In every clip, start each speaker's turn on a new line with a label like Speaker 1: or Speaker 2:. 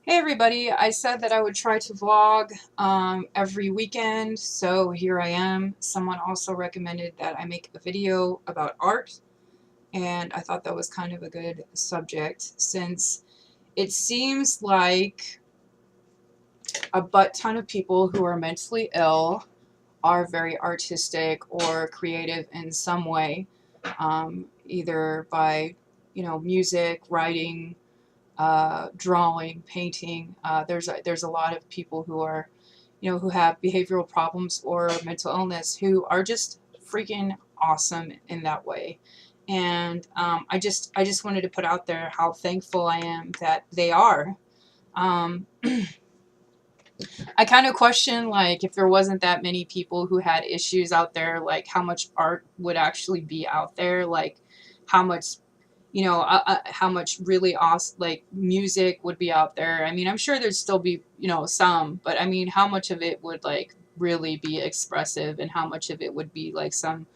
Speaker 1: Hey everybody, I said that I would try to vlog every weekend, so here I am. Someone also recommended that I make a video about art, and I thought that was kind of a good subject since it seems like a butt ton of people who are mentally ill are very artistic or creative in some way, either by, music, writing, drawing, painting. There's a lot of people who are, who have behavioral problems or mental illness who are just freaking awesome in that way. And I just wanted to put out there how thankful I am that they are. Um, I kind of question, like, if there wasn't that many people who had issues out there, like how much art would actually be out there, like how much, how much really awesome, like, music would be out there. I mean, I'm sure there'd still be, some, but I mean, how much of it would, like, really be expressive and how much of it would be, like, some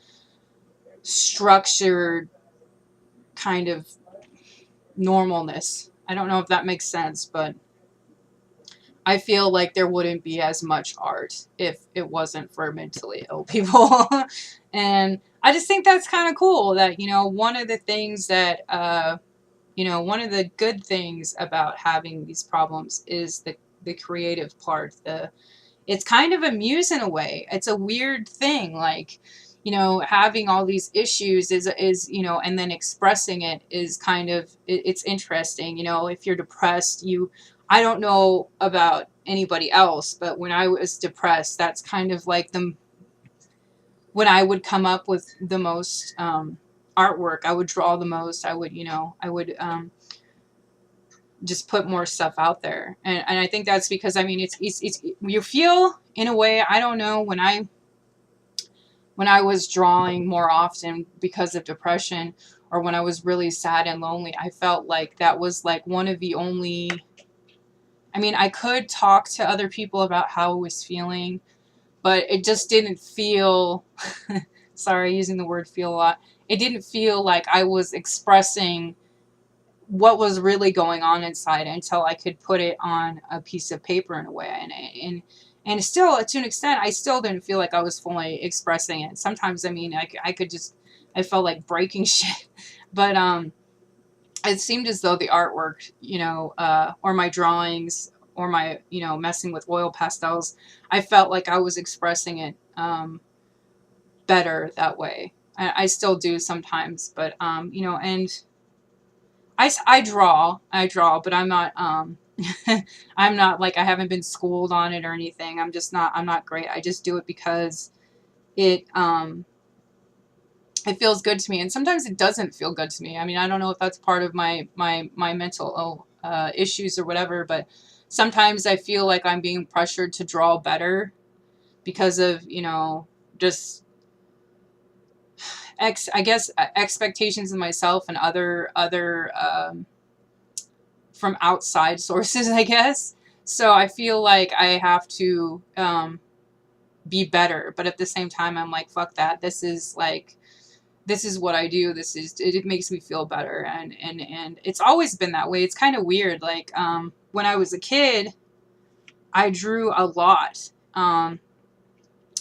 Speaker 1: structured kind of normalness. I don't know if that makes sense, but I feel like there wouldn't be as much art if it wasn't for mentally ill people. And I just think that's kind of cool that, one of the things that, one of the good things about having these problems is the creative part. It's kind of a muse in a way. It's a weird thing. Like, having all these issues is, and then expressing it is kind of, it's interesting. If you're depressed, I don't know about anybody else, but when I was depressed, that's kind of like when I would come up with the most artwork. I would draw the most. I would just put more stuff out there. And I think that's because, I mean, it's you feel in a way, I don't know, when I was drawing more often because of depression, or when I was really sad and lonely, I felt like that was like one of the only, I mean, I could talk to other people about how I was feeling, but it just didn't feel, sorry, using the word feel a lot, it didn't feel like I was expressing what was really going on inside until I could put it on a piece of paper in a way. And still, to an extent, I still didn't feel like I was fully expressing it. Sometimes, I mean, I could just, I felt like breaking shit. But it seemed as though the artwork, or my drawings, or my, messing with oil pastels, I felt like I was expressing it better that way. I still do sometimes, but, and I draw, but I'm not, I'm not, like, I haven't been schooled on it or anything. I'm not great. I just do it because it, it feels good to me. And sometimes it doesn't feel good to me. I mean, I don't know if that's part of my mental issues or whatever, but sometimes I feel like I'm being pressured to draw better because of, just I guess expectations of myself and other from outside sources, I guess. So I feel like I have to be better, but at the same time, I'm like, fuck that. This is what I do. It makes me feel better, and it's always been that way. It's kind of weird. Like, when I was a kid, I drew a lot.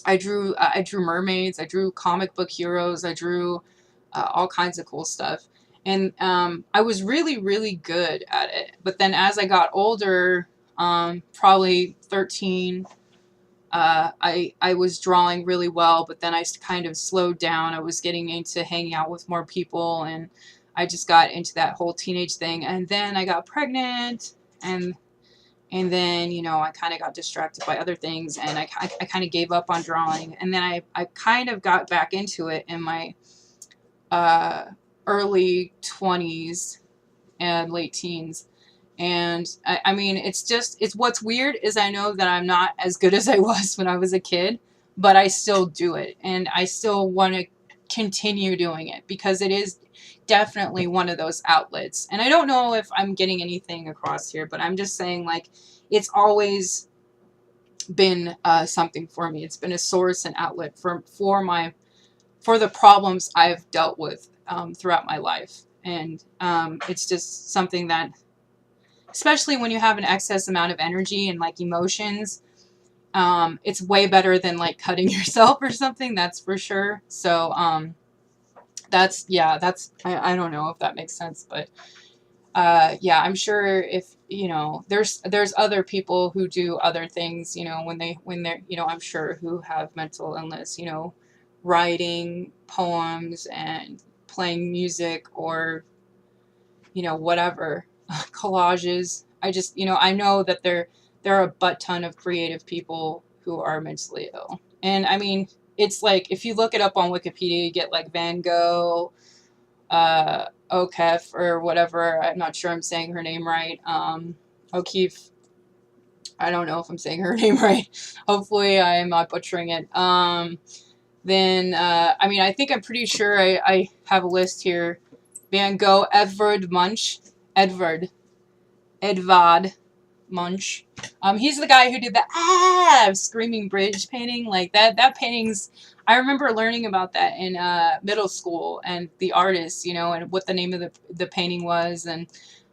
Speaker 1: I drew mermaids. I drew comic book heroes. I drew all kinds of cool stuff. And I was really, really good at it. But then as I got older, probably 13, I was drawing really well, but then I kind of slowed down. I was getting into hanging out with more people, and I just got into that whole teenage thing. And then I got pregnant, and then, I kind of got distracted by other things, and I kind of gave up on drawing. And then I kind of got back into it in my early 20s and late teens. And I mean, it's what's weird is I know that I'm not as good as I was when I was a kid, but I still do it. And I still want to continue doing it because it is definitely one of those outlets. And I don't know if I'm getting anything across here, but I'm just saying, like, it's always been something for me. It's been a source and outlet for the problems I've dealt with throughout my life. And it's just something that, especially when you have an excess amount of energy and like emotions. It's way better than like cutting yourself or something, that's for sure. So that's, yeah, that's, I don't know if that makes sense, but yeah, I'm sure if, you know, there's other people who do other things, you know, when they're, you know, I'm sure who have mental illness, you know, writing poems and playing music or, you know, whatever, collages. I just, you know, I know that there are a butt ton of creative people who are mentally ill. And I mean, it's like, if you look it up on Wikipedia, you get like Van Gogh, O'Keefe or whatever. I'm not sure I'm saying her name right. O'Keefe. I don't know if I'm saying her name right. Hopefully I'm not butchering it. Then, I mean, I think I'm pretty sure I have a list here. Van Gogh, Edvard Munch. Edvard Munch. He's the guy who did the screaming bridge painting. Like that painting's, I remember learning about that in middle school and the artist, you know, and what the name of the painting was. And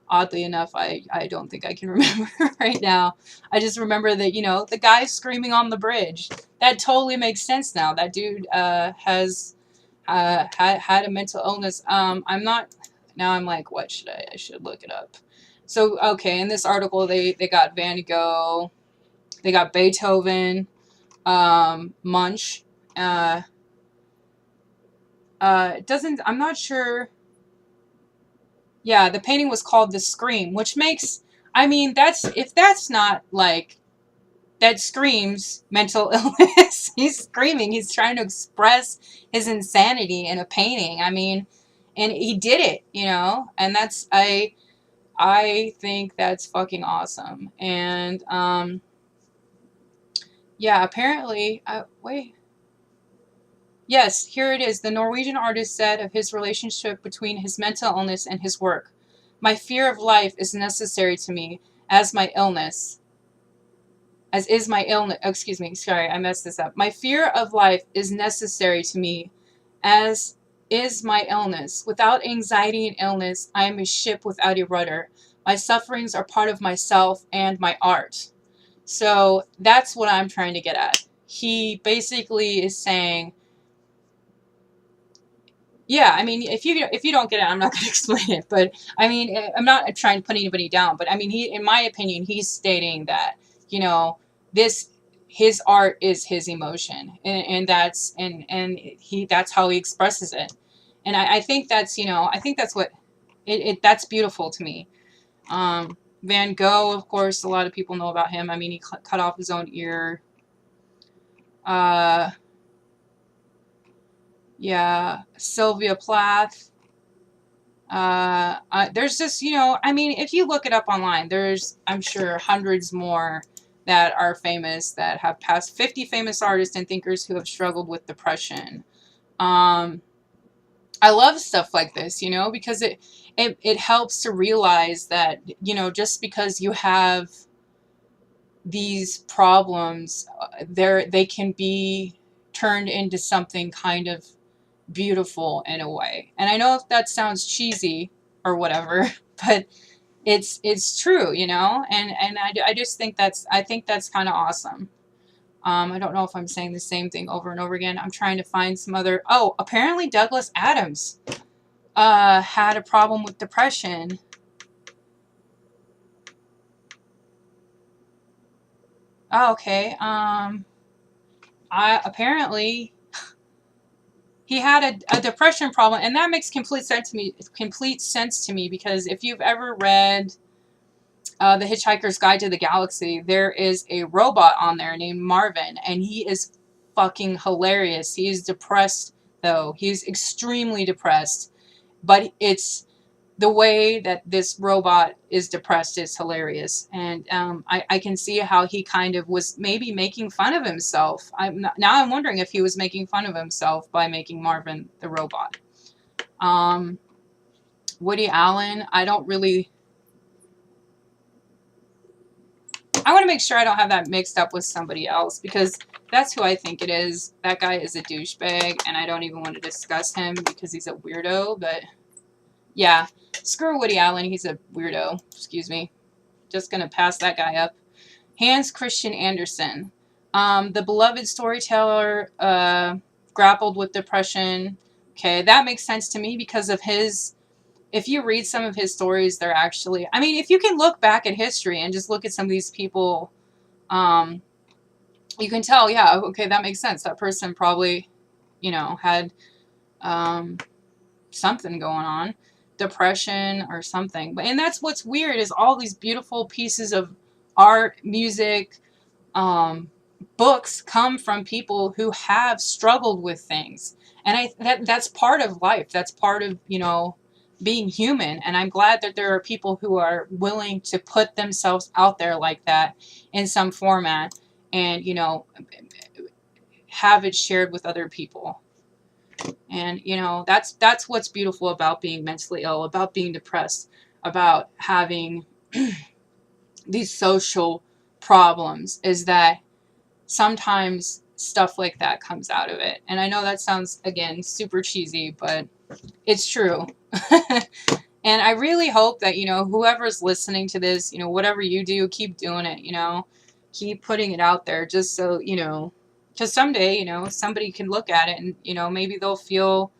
Speaker 1: oddly enough, I don't think I can remember right now. I just remember that, you know, the guy screaming on the bridge. That totally makes sense now. That dude has had a mental illness. I'm not, now I'm like, what should I should look it up. So, okay, in this article, they got Van Gogh, they got Beethoven, Munch. It doesn't, I'm not sure. Yeah, the painting was called The Scream, which makes, I mean, that's, if that's not like, that screams mental illness. He's screaming. He's trying to express his insanity in a painting. I mean, and he did it, you know, and that's, I think that's fucking awesome. And, yeah, apparently, wait. Yes, here it is. The Norwegian artist said of his relationship between his mental illness and his work, "My fear of life is necessary to me as my illness. As is my illness." Oh, excuse me. Sorry, I messed this up. "My fear of life is necessary to me as is my illness. Without anxiety and illness, I am a ship without a rudder. My sufferings are part of myself and my art." So that's what I'm trying to get at. He basically is saying, yeah, I mean, if you don't get it, I'm not going to explain it. But I mean, I'm not trying to put anybody down. But I mean, he, in my opinion, he's stating that, you know, this, his art is his emotion, and that's, and he, that's how he expresses it. And I think that's, you know, I think that's what that's beautiful to me. Van Gogh, of course, a lot of people know about him. I mean, he cut off his own ear. Yeah, Sylvia Plath. There's just, you know, I mean, if you look it up online, there's, I'm sure, hundreds more that are famous, that have passed 50 famous artists and thinkers who have struggled with depression. I love stuff like this, you know, because it helps to realize that, you know, just because you have these problems, they can be turned into something kind of beautiful in a way. And I know if that sounds cheesy or whatever, but it's true, you know, and I just think I think that's kind of awesome. I don't know if I'm saying the same thing over and over again. I'm trying to find some other, oh, apparently Douglas Adams had a problem with depression. Oh, okay. Apparently he had a depression problem, and that makes complete sense to me. Complete sense to me, because if you've ever read The Hitchhiker's Guide to the Galaxy, there is a robot on there named Marvin, and he is fucking hilarious. He's depressed, though. He's extremely depressed, but it's the way that this robot is depressed is hilarious. And I can see how he kind of was maybe making fun of himself. Now I'm wondering if he was making fun of himself by making Marvin the robot. Woody Allen, I don't really... I want to make sure I don't have that mixed up with somebody else, because that's who I think it is. That guy is a douchebag, and I don't even want to discuss him because he's a weirdo, but yeah, screw Woody Allen, he's a weirdo, excuse me. just going to pass that guy up. Hans Christian Andersen. The beloved storyteller grappled with depression. Okay, that makes sense to me because of his, if you read some of his stories, they're actually, I mean, if you can look back at history and just look at some of these people, you can tell, yeah, okay, that makes sense. That person probably, you know, had something going on, depression or something. But, and that's what's weird is all these beautiful pieces of art, music, books come from people who have struggled with things. And that's part of life. That's part of, you know, being human. And I'm glad that there are people who are willing to put themselves out there like that in some format and, you know, have it shared with other people. And, you know, that's what's beautiful about being mentally ill, about being depressed, about having these social problems, is that sometimes stuff like that comes out of it. And I know that sounds, again, super cheesy, but it's true. And I really hope that, you know, whoever's listening to this, you know, whatever you do, keep doing it, you know, keep putting it out there just so, you know, because someday, you know, somebody can look at it and, you know, maybe they'll feel,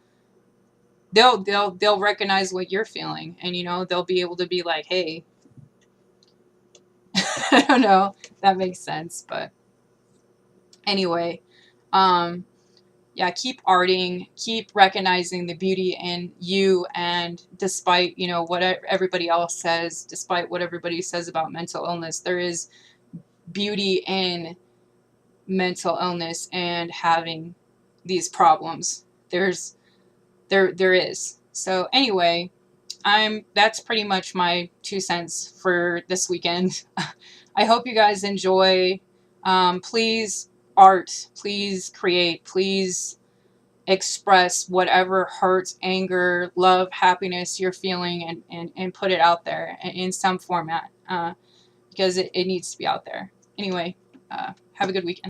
Speaker 1: they'll recognize what you're feeling, and, you know, they'll be able to be like, hey, I don't know, that makes sense. But anyway, yeah, keep arting, keep recognizing the beauty in you, and despite, you know, what everybody else says, despite what everybody says about mental illness, there is beauty in mental illness and having these problems. There is. So anyway, that's pretty much my 2 cents for this weekend. I hope you guys enjoy. Please art, please create, please express whatever hurts, anger, love, happiness you're feeling, and put it out there in some format, because it needs to be out there. Anyway, have a good weekend.